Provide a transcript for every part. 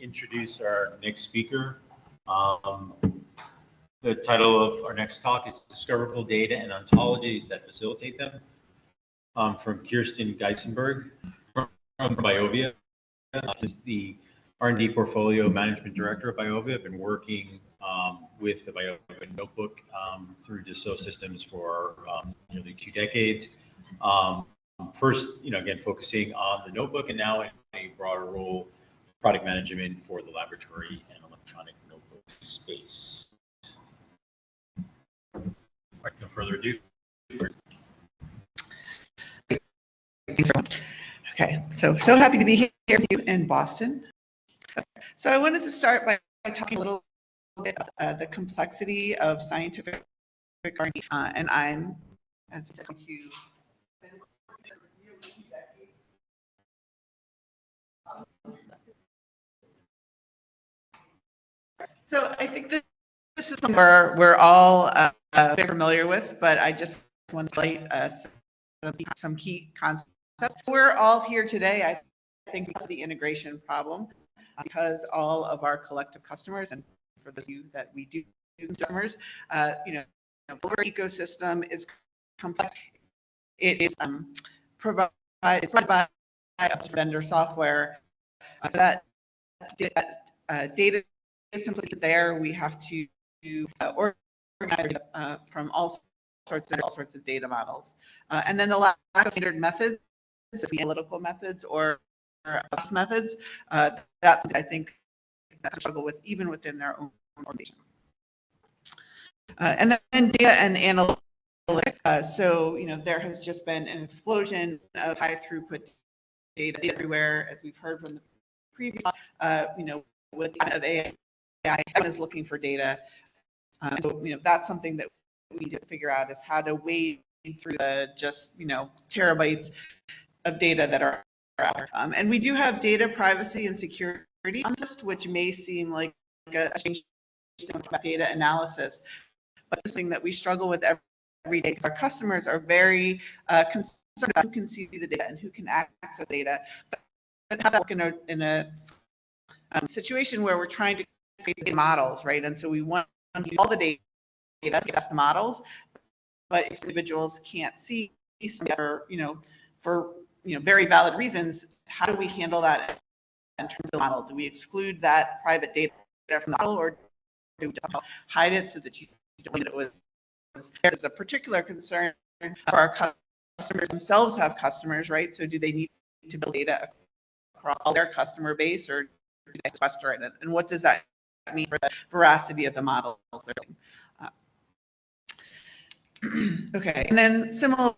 introduce our next speaker. The title of our next talk is Discoverable Data and Ontologies that Facilitate Them, from Kirsten Gesenberg from Biovia. Is the R&D Portfolio Management Director of Biovia. I've been working with the Biovia notebook through Dassault Systems for nearly 2 decades. First, again, focusing on the notebook, and now in a broader role, product management for the laboratory and electronic notebook space. Right, no further ado. Okay, so happy to be here with you in Boston. So I wanted to start by talking a little bit about the complexity of scientific R&D, and I'm going to. So I think this is something we're all very familiar with, but I just want to highlight some key concepts. We're all here today, I think, because of the integration problem, because all of our collective customers, and for the few that we do customers, our ecosystem is complex. It is provided by vendor software that data is simply there. We have to organize from all sorts of data models, and then the lack of standard methods, analytical methods or methods, that I think struggle with even within their own organization. And then data and analytics. So there has just been an explosion of high throughput data everywhere, as we've heard from the previous. With the of AI, everyone is looking for data. So that's something that we need to figure out, is how to wade through the just terabytes of data that are out there. And we do have data privacy and security, which may seem like a change about data analysis, but it's something that we struggle with every day, because our customers are very concerned about who can see the data and who can access data. But how that work in a situation where we're trying to create models, right? And so we want to use all the data to test the models, but if individuals can't see for very valid reasons, how do we handle that in terms of the model? Do we exclude that private data from the model, or do we just hide it so that you don't know that it was? There's a particular concern for our customers themselves. Have customers, right? So do they need to build data across all their customer base, or do they sequester it? And what does that mean for the veracity of the models they're doing? Okay, and then similarly,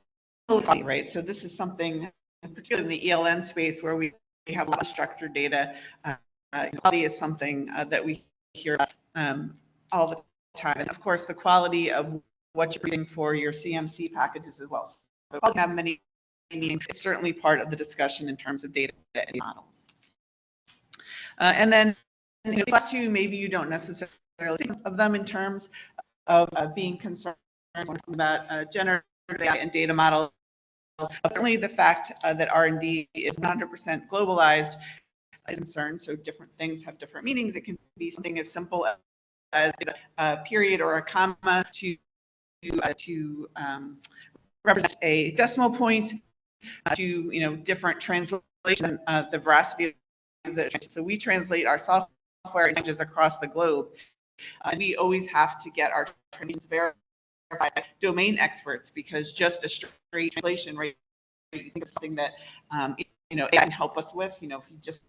right? So this is something, particularly in the ELN space, where we have a lot of structured data. Quality is something that we hear about all the time, and of course, the quality of what you're using for your CMC packages as well. So quality have many meanings. It's certainly part of the discussion in terms of data and models. And then these last two, maybe you don't necessarily think of them in terms of being concerned about generative AI and data models. Certainly, the fact that R&D is 100% globalized is a concern. So different things have different meanings. It can be something as simple as a period or a comma to represent a decimal point, to different translation, the veracity of the. So we translate our software languages across the globe, and we always have to get our translations verified by domain experts, because just a straight translation, right? You think of something that AI can help us with. If you just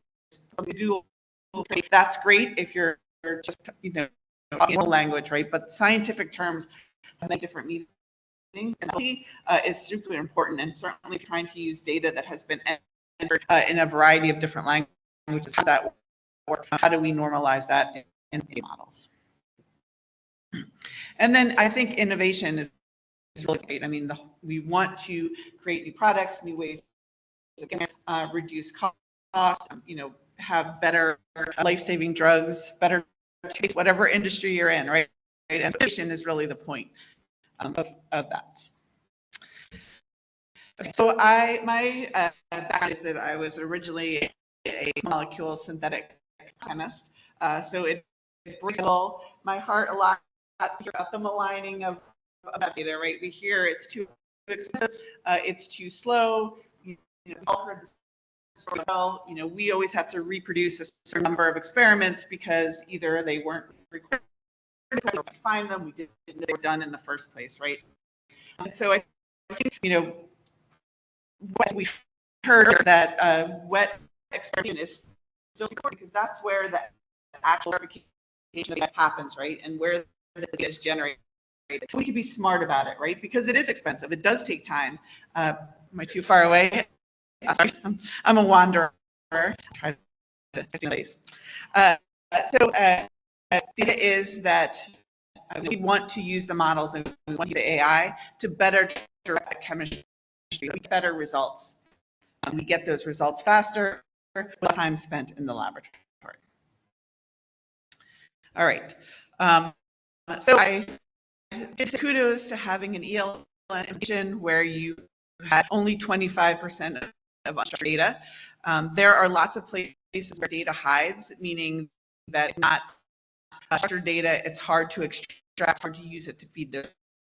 Google, that's great if you're just talking language, right? But scientific terms have a different meaning, and is super important. And certainly trying to use data that has been entered in a variety of different languages. How does that work? How do we normalize that in models? And then I think innovation is really great. I mean, we want to create new products, new ways to reduce costs, have better life-saving drugs, better taste, whatever industry you're in, right? Innovation is really the point of that. Okay, so my background is that I was originally a molecule synthetic chemist. So it breaks my heart a lot about the maligning of about data, right? We hear it's too expensive, it's too slow. You know, we all heard this story well. You know, we always have to reproduce a certain number of experiments because either they weren't recorded, or we find them, we didn't know they were done in the first place, right? And so I think, you know, what we heard that wet experiment is still important because that's where the actual verification happens, right? And where the data is generated. We can be smart about it, right? Because it is expensive. It does take time. Am I too far away? Sorry, I'm a wanderer. Try to place. The idea is that we want to use the models and we want to use the AI to better direct chemistry, we get better results. We get those results faster with time spent in the laboratory. All right. So I did kudos to having an ELN implementation where you had only 25% of unstructured data. There are lots of places where data hides, meaning that not structured data, it's hard to extract, hard to use it to feed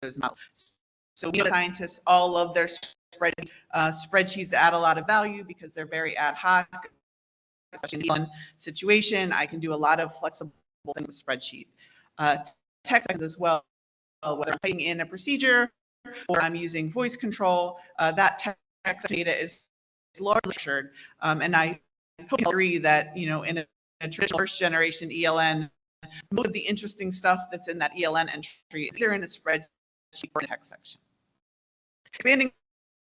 those models. So we scientists all love their spreadsheets. Spreadsheets add a lot of value because they're very ad hoc. Especially in one situation, I can do a lot of flexible things with spreadsheet. Text as well, whether I'm putting in a procedure or I'm using voice control, that text data is largely structured. And I hope you agree that, you know, in a traditional first generation ELN, most of the interesting stuff that's in that ELN entry is either in a spreadsheet or in a text section. Expanding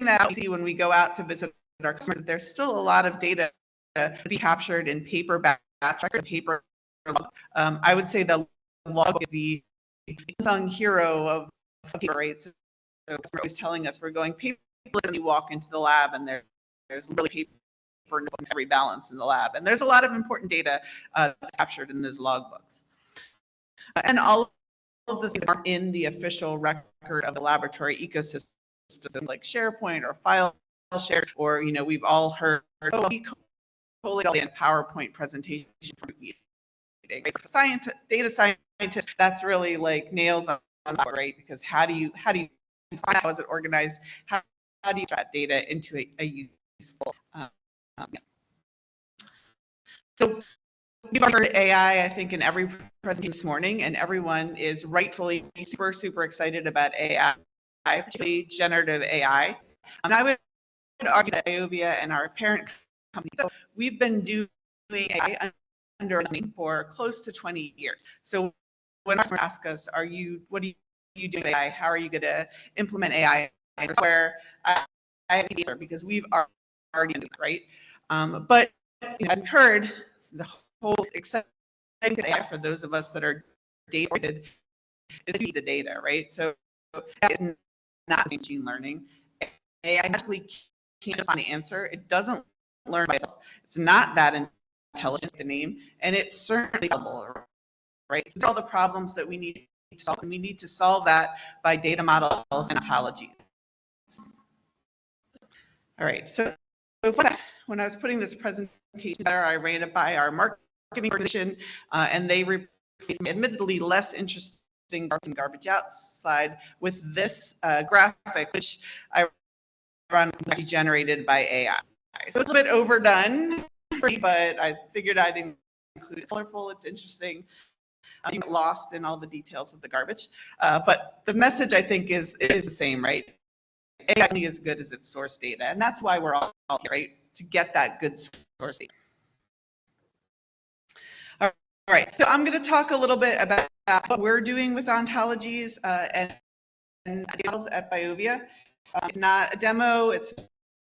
that out, we see when we go out to visit our customers that there's still a lot of data to be captured in paper batch record, paper log. I would say the log is the unsung hero of paper, right? So we're always telling us we're going paperless, and you walk into the lab and there's literally paper notebooks every balance in the lab, and there's a lot of important data captured in those log books. And all of this are in the official record of the laboratory ecosystem, like SharePoint or file shares, or, you know, we've all heard, oh, we collate all the PowerPoint presentation for meeting. Scientist, data scientist, that's really like nails on the board, right? Because how do you find out, how is it organized? How do you track data into a useful? Yeah. So we've heard AI, I think, in every presentation this morning, and everyone is rightfully super excited about AI, particularly generative AI. And I would argue that Biovia and our parent company, so we've been doing AI under for close to 20 years. So when customers ask us, what are you doing with AI? How are you going to implement AI? Where I have an answer because we've already done it, right? But you know, as we've heard, the whole exciting AI for those of us that are data-oriented is the data, right? So it's not machine learning. AI actually can't just find the answer. It doesn't learn by itself. It's not that intelligent, the name, and it's certainly solvable, right? These are all the problems that we need to solve, and we need to solve that by data models and ontologies. All right, so when I was putting this presentation together, I ran it by our marketing organization, and they replaced me, admittedly less interesting garbage out slide with this graphic, which I run generated by AI. So it's a bit overdone, but I figured I'd include it. It's colorful, it's interesting. You get lost in all the details of the garbage, but the message, I think, is the same, right? AI is only as good as its source data, and that's why we're all here, right? To get that good source data. All right, so I'm going to talk a little bit about what we're doing with ontologies and models at Biovia. It's not a demo, it's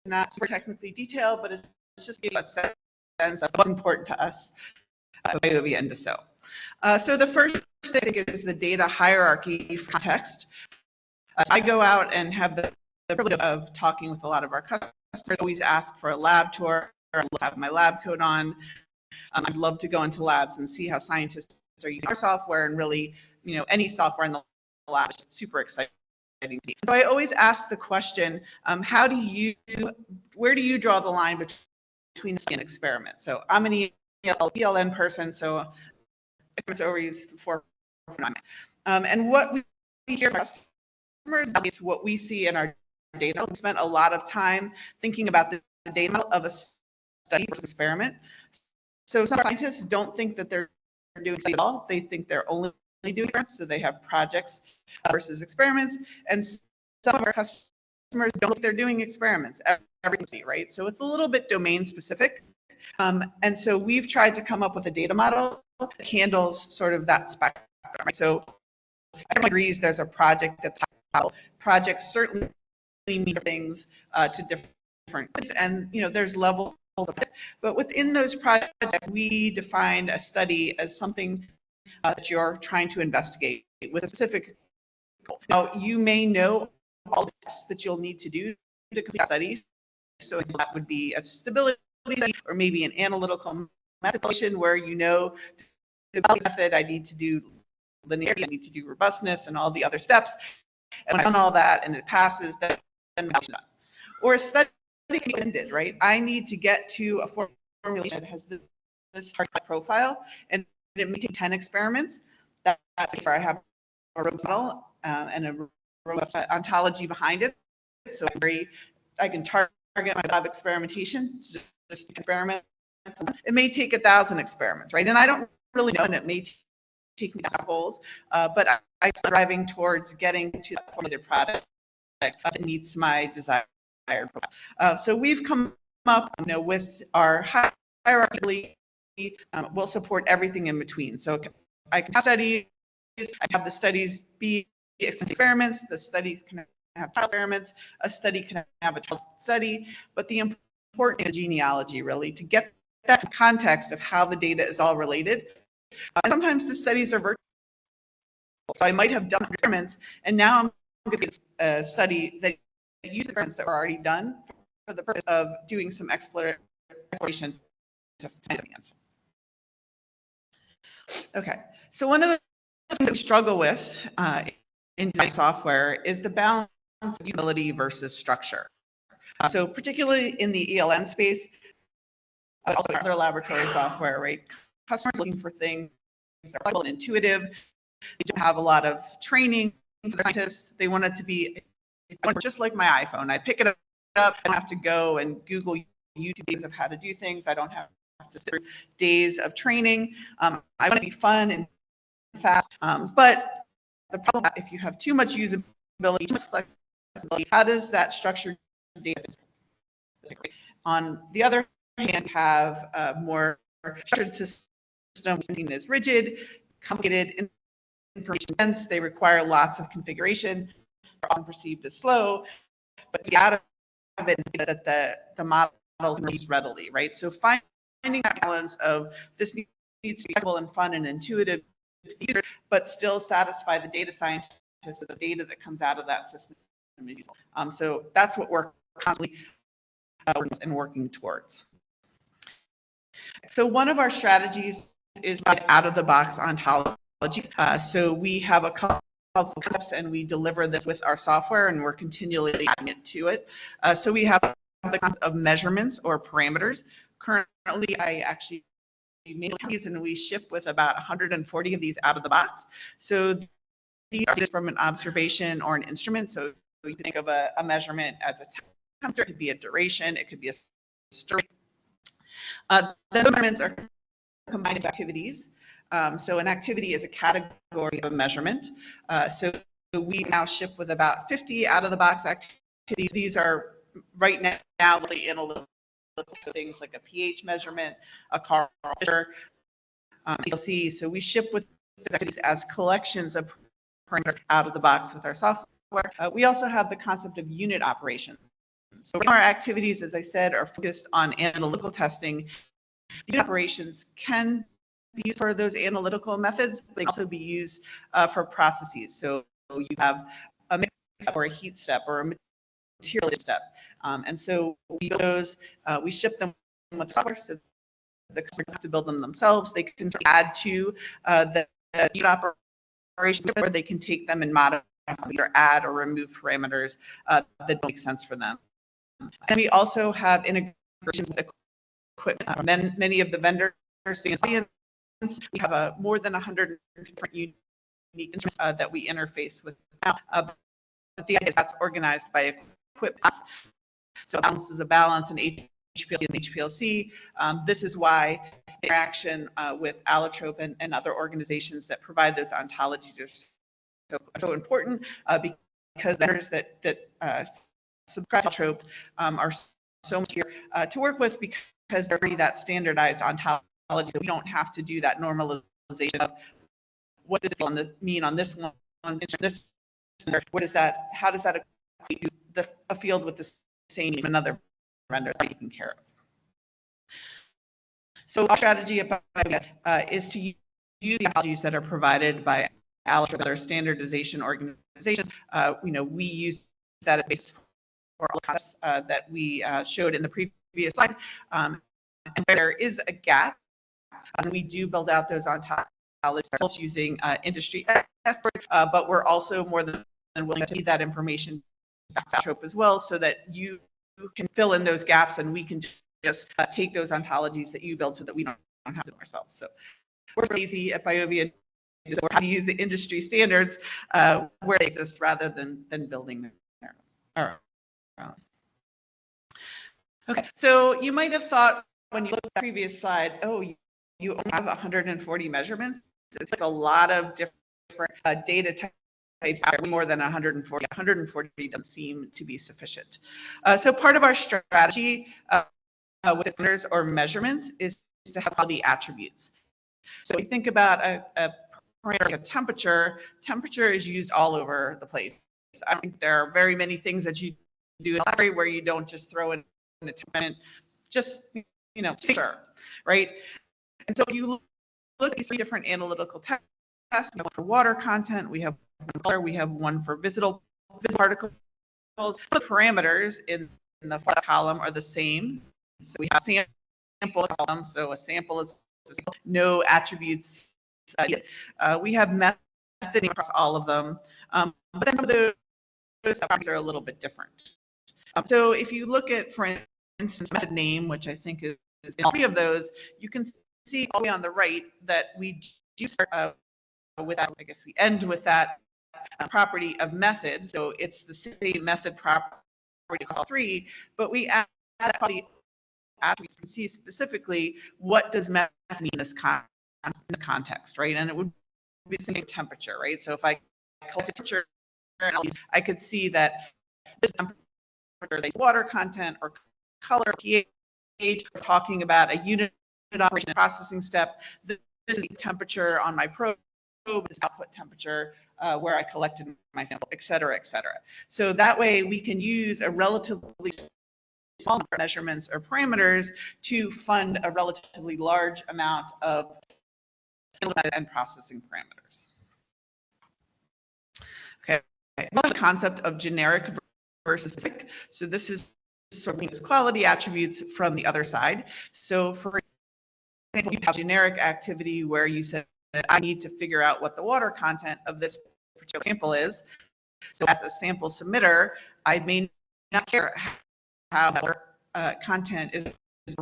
not super technically detailed, but it's just giving us a sense of what's important to us at Biovia and Dassault. So the first thing, I think, is the data hierarchy for context. I go out and have the privilege of talking with a lot of our customers. I always ask for a lab tour. I have my lab coat on. I'd love to go into labs and see how scientists are using our software, and really, you know, any software in the lab is super exciting. So I always ask the question, where do you draw the line between an experiment? So I'm an PLN person, so it's always for and what we hear from customers, at least what we see in our data, we spent a lot of time thinking about the data model of a study versus experiment. So some scientists don't think that they're doing studies at all. They think they're only doing experiments, so they have projects versus experiments. And some of our customers don't think they're doing experiments, everything, right? So it's a little bit domain specific. And so we've tried to come up with a data model that handles sort of that spectrum, right? So everyone agrees there's a project at the top. Projects certainly mean things to different things, and there's levels of it. But within those projects, we define a study as something that you're trying to investigate with a specific goal. Now, you may know all the steps that you'll need to do to complete a study. So that would be a stability study, or maybe an analytical method where the method, I need to do linearity, I need to do robustness, and all the other steps. And when I've done all that and it passes, then it's done. Or a study can be ended, right? I need to get to a formulation that has this target profile, and it may take 10 experiments. That's where I have a robust model and a robust ontology behind it. So I can target my lab experimentation, just experiment. It may take 1,000 experiments, right? And I don't really know, and it may take me to goals, but I'm driving towards getting to that formulated product that meets my desired profile. So we've come up, with our hierarchically, we'll support everything in between. So I can have studies, I have the studies be experiments, the studies can have trial experiments, a study can have a trial study, but the important is genealogy, really, to get that context of how the data is all related. And sometimes the studies are virtual. So I might have done experiments, and now I'm going to get a study that uses experiments that were already done for the purpose of doing some exploration to find the answer. Okay, so one of the things that we struggle with in design software is the balance of usability versus structure. So particularly in the ELN space, but also other laboratory software, right? Customers looking for things that are flexible and intuitive. They don't have a lot of training for the scientists. They want it to be just like my iPhone. I pick it up, I don't have to go and Google YouTube videos of how to do things. I don't have to sit through days of training. I want it to be fun and fast. But the problem, if you have too much usability, too much flexibility, how does that structured data? On the other hand, have a more structured system seen as rigid, complicated, information dense. They require lots of configuration. They're often perceived as slow, but the out of it is that the model can be used readily, right? So finding that balance of this needs to be flexible and fun and intuitive to the user, but still satisfy the data scientists that the data that comes out of that system is useful. So that's what we're constantly working towards. So one of our strategies is out-of-the-box ontologies. So we have a couple of concepts and we deliver this with our software, and we're continually adding it to it. So we have the concept of measurements or parameters. Currently, I actually made these and we ship with about 140 of these out of the box. So these are just from an observation or an instrument. So you can think of a measurement as a temperature, it could be a duration, it could be a story. The measurements are combined with activities. So an activity is a category of measurement. So we now ship with about 50 out-of-the-box activities. These are right now really analytical, so things like a pH measurement, a Carl Fisher, PLC. So we ship with these activities as collections of parameters out of the box with our software. We also have the concept of unit operations. So our activities, as I said, are focused on analytical testing. Unit operations can be used for those analytical methods, but they can also be used for processes. So you have a mix step or a heat step or a material step. And so we build those, we ship them with software, so the customers have to build them themselves. They can add to the unit operations, or they can take them and modify, either add or remove parameters that don't make sense for them. And we also have integrations with equipment. Many of the vendors understanding the audience. We have more than 100 different unique instruments that we interface with. But the idea is that's organized by equipment. So balance is a balance in HPLC and HPLC. This is why interaction with Allotrope and other organizations that provide those ontologies is so important because vendors that subscribe to Allotrope are so much here to work with because they're already that standardized ontology. So we don't have to do that normalization of what does it mean on this one, this, what is that, how does that equate to a field with the same name, another vendor taken care of. So our strategy at Biovia is to use the ontologies that are provided by Allotrope, other standardization organizations. We use that as a basis for all the concepts that we showed in the previous slide. And where there is a gap, we do build out those ontologies using industry experts, but we're also more than willing to feed that information back to Allotrope as well, so that you can fill in those gaps and we can just take those ontologies that you build so that we don't have to do it ourselves. So we're lazy at Biovia. So we're having to use the industry standards where they exist rather than building them. Okay, so you might have thought when you looked at the previous slide, oh, you only have 140 measurements. It's a lot of different data types, more than 140. 140 doesn't seem to be sufficient. So part of our strategy with vendors or measurements is to have quality attributes. So we think about a parameter like temperature. Temperature is used all over the place. I don't think there are very many things that you do in a library where you don't just throw in a temperature, just sure, right? And so if you look at these three different analytical tests, we have one for water content, we have one for color, we have one for visible particles. The parameters in the column are the same. So we have sample column, so a sample is no attributes. We have method across all of them, but then those properties are a little bit different. So if you look at, for instance, method name, which I think is in all three of those, you can see all the way on the right that we do start with that. I guess we end with that property of method. So it's the same method property across all three, but we add that property attributes to see specifically what does method mean in this context, right? And it would be the same temperature, right? So if I collect a temperature, I could see that this temperature, water content or color, pH, we're talking about a unit operation and processing step. This is the temperature on my probe, this output temperature where I collected my sample, et cetera, et cetera. So that way we can use a relatively small number of measurements or parameters to fund a relatively large amount of and processing parameters. Okay, the concept of generic versus specific. So this is sort of quality attributes from the other side. So for example, you have generic activity where you said that I need to figure out what the water content of this particular sample is. So as a sample submitter, I may not care how that water content is.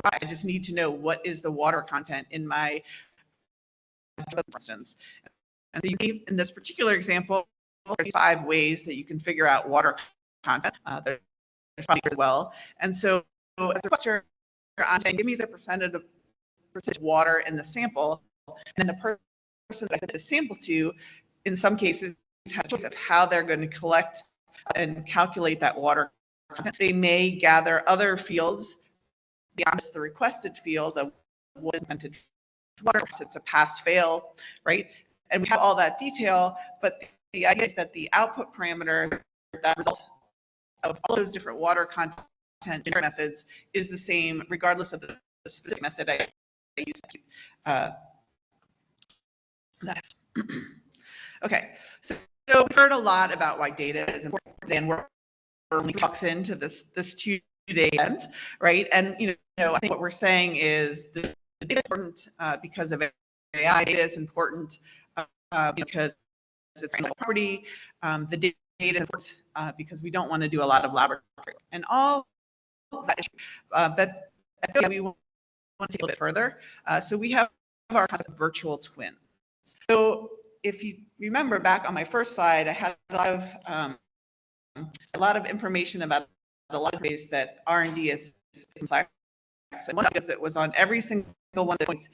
I just need to know what is the water content in my, for instance. And so you gave, in this particular example, there's 5 ways that you can figure out water content. There's probably as well. And so as a question, I'm saying, give me the percentage water in the sample, and the person that I sent the sample to, in some cases, has a choice of how they're going to collect and calculate that water content. They may gather other fields beyond the requested field of what is meant water. Perhaps it's a pass-fail, right? And we have all that detail, but the idea is that the output parameter, that result of all those different water content methods, is the same regardless of the specific method I use. Next. Okay, so we've heard a lot about why data is important, and we're only talks into this 2-day event, right? And I think what we're saying is the data is important because of AI. Data is important because it's property. The data is important because we don't want to do a lot of laboratory and all that. But we want want to take a little bit further. So we have our concept of virtual twins. So if you remember back on my first slide, I had a lot of information about a lot of ways that R&D is complex. And one of that was on every single one of the points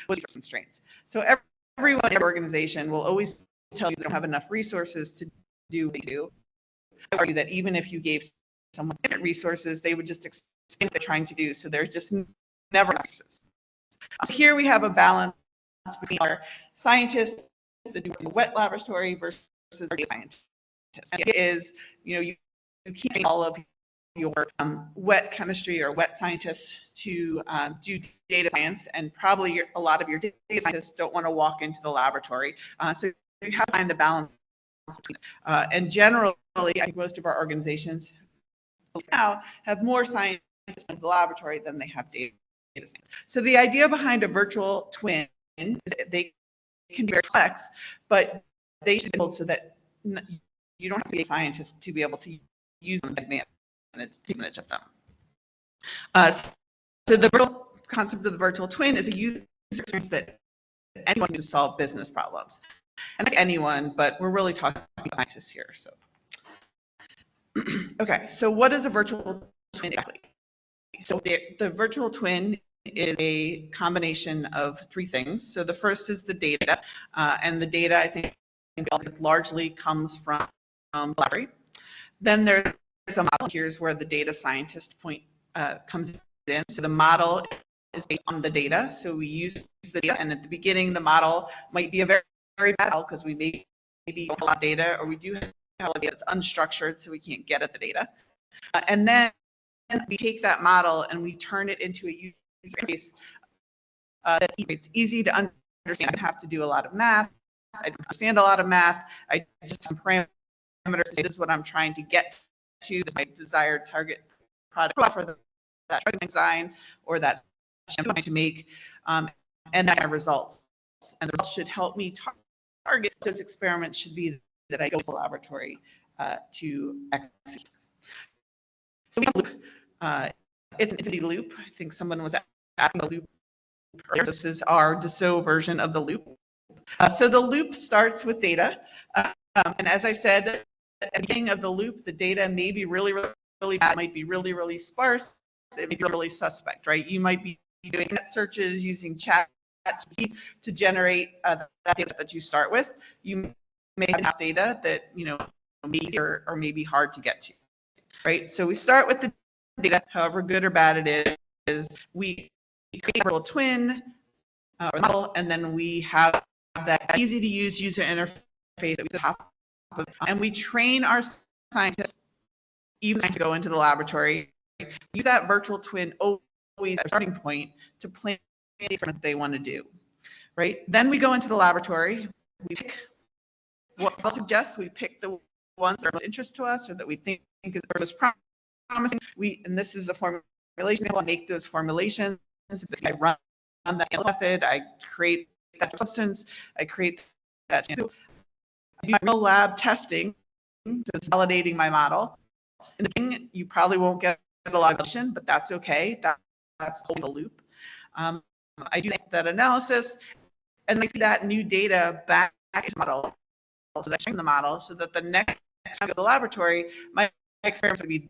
was constraints. So everyone in your organization will always tell you they don't have enough resources to do what they do. I argue that even if you gave someone different resources, they would just explain what they're trying to do. So there's just never enough resources. So here we have a balance between our scientists that do in the wet laboratory versus our data scientists. And it is, you keep all of your wet chemistry or wet scientists to do data science, and probably a lot of your data scientists don't want to walk into the laboratory. So you have to find the balance between and generally, I think most of our organizations now have more scientists in the laboratory than they have data science. So the idea behind a virtual twin is that they can be very complex, but they should be able so that you don't have to be a scientist to be able to use them and take advantage of them. So the concept of the virtual twin is a user experience that anyone can solve business problems. And not anyone, but we're really talking about scientists here. So, okay, so what is a virtual twin exactly? So the virtual twin is a combination of three things. So the first is the data, and the data I think largely comes from the library. Then there's a model. Here's where the data scientist point comes in. So the model is based on the data. So we use the data, and at the beginning, the model might be a very, very bad model because we maybe don't have a lot of data, or we do have a lot of data that's unstructured, so we can't get at the data. And then we take that model and we turn it into a user interface that's easy to understand. I don't have to do a lot of math. I don't understand a lot of math. I just have some parameters. This is what I'm trying to get to. This is my desired target product for that drug design or that shampoo I'm trying to make, and then my results. And the results should help me target those experiments. Should be that I go to the laboratory to execute. So we have a loop. It's an infinity loop. I think someone was asking the loop. This is our Dassault version of the loop. So the loop starts with data. And as I said, at the beginning of the loop, the data may be really, really bad, might be really, really sparse, it may be really suspect, right? You might be doing net searches using ChatGPT to generate that data that you start with. You may have data that, may be easier or may be hard to get to, right? So we start with the data, however good or bad it is. We create a virtual twin or model, and then we have that easy to use user interface that we have, and we train our scientists even to go into the laboratory, use that virtual twin always as a starting point to plan the experiment they want to do, right? Then we go into the laboratory, we pick what I'll suggest, we pick the ones that are of interest to us or that we think is most promising. And this is a formulation, I make those formulations, I run that method, I create that substance, I create that shampoo. I do my real lab testing, so it's validating my model. In the beginning, you probably won't get a lot of validation, but that's okay. That's holding the loop. I do that analysis, and then I see that new data back into the model, so that I train the model, so that the next time I go to the laboratory, my experiments would be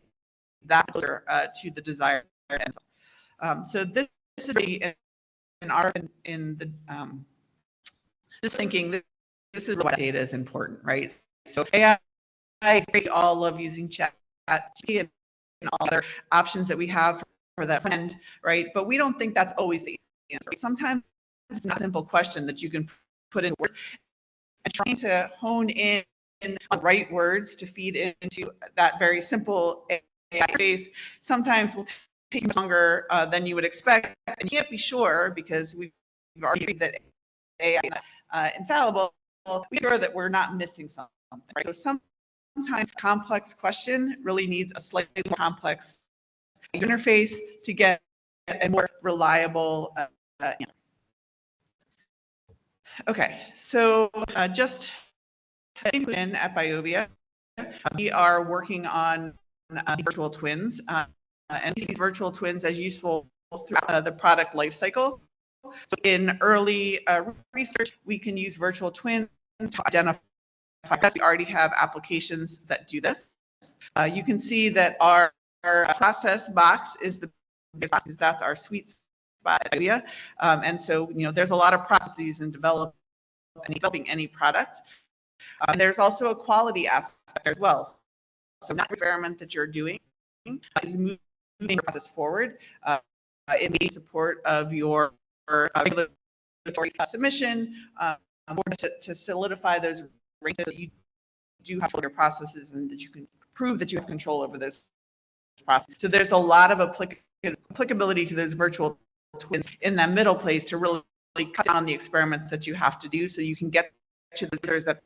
that closer to the desired end. So this is this thinking. This is why data is important, right? So AI is great. All love using ChatGPT and all other options that we have for that friend, right? But we don't think that's always the answer. Sometimes it's not a simple question that you can put in words, and trying to hone in on the right words to feed into that very simple AI interface sometimes will take longer than you would expect. And you can't be sure because we've already agreed that AI is infallible. We sure that we're not missing something, right? So sometimes a complex question really needs a slightly more complex interface to get a more reliable answer. Okay, so just in at Biovia, we are working on virtual twins, and these virtual twins as useful throughout the product life cycle. So in early research, we can use virtual twins to identify, because we already have applications that do this. You can see that our process box is the biggest box, that's our sweet spot area. And so, there's a lot of processes in developing any product. And there's also a quality aspect as well. So not experiment that you're doing is moving the process forward. It may support of your regulatory submission, or to solidify those ranges that you do have for your processes, and that you can prove that you have control over those processes. So there's a lot of applicability to those virtual twins in that middle place to really cut down on the experiments that you have to do, so you can get to the leaders that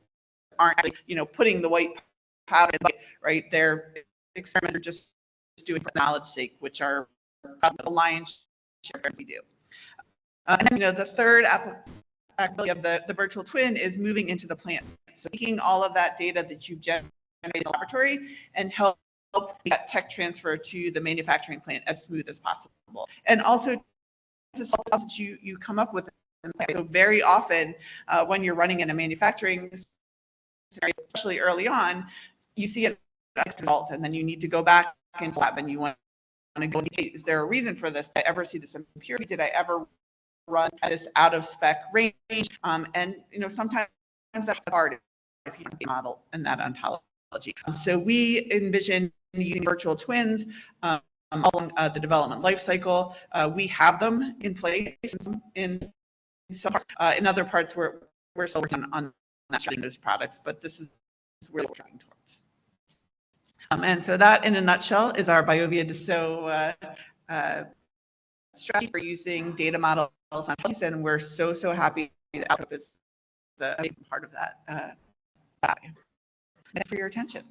aren't actually, putting the white powder in the bucket, right? Their experiments are just doing for knowledge sake, which are the lion's share of we do. And then, the third applicability of the virtual twin is moving into the plant. So taking all of that data that you've generated in the laboratory and help that tech transfer to the manufacturing plant as smooth as possible. And also to solve that you come up with. So very often when you're running in a manufacturing scenario, especially early on, you see a result, and then you need to go back into lab and you want to go, hey, is there a reason for this? Did I ever see this impurity? Did I ever run this out of spec range? And sometimes that's hard if you don't model in that ontology. So we envision using virtual twins along the development life cycle. We have them in place in some parts. In other parts, we're still working on those products, but this is where we're trying towards. And so that, in a nutshell, is our Biovia strategy for using data models on ontologies, and we're so happy that Outlook is a big part of that. Thanks for your attention.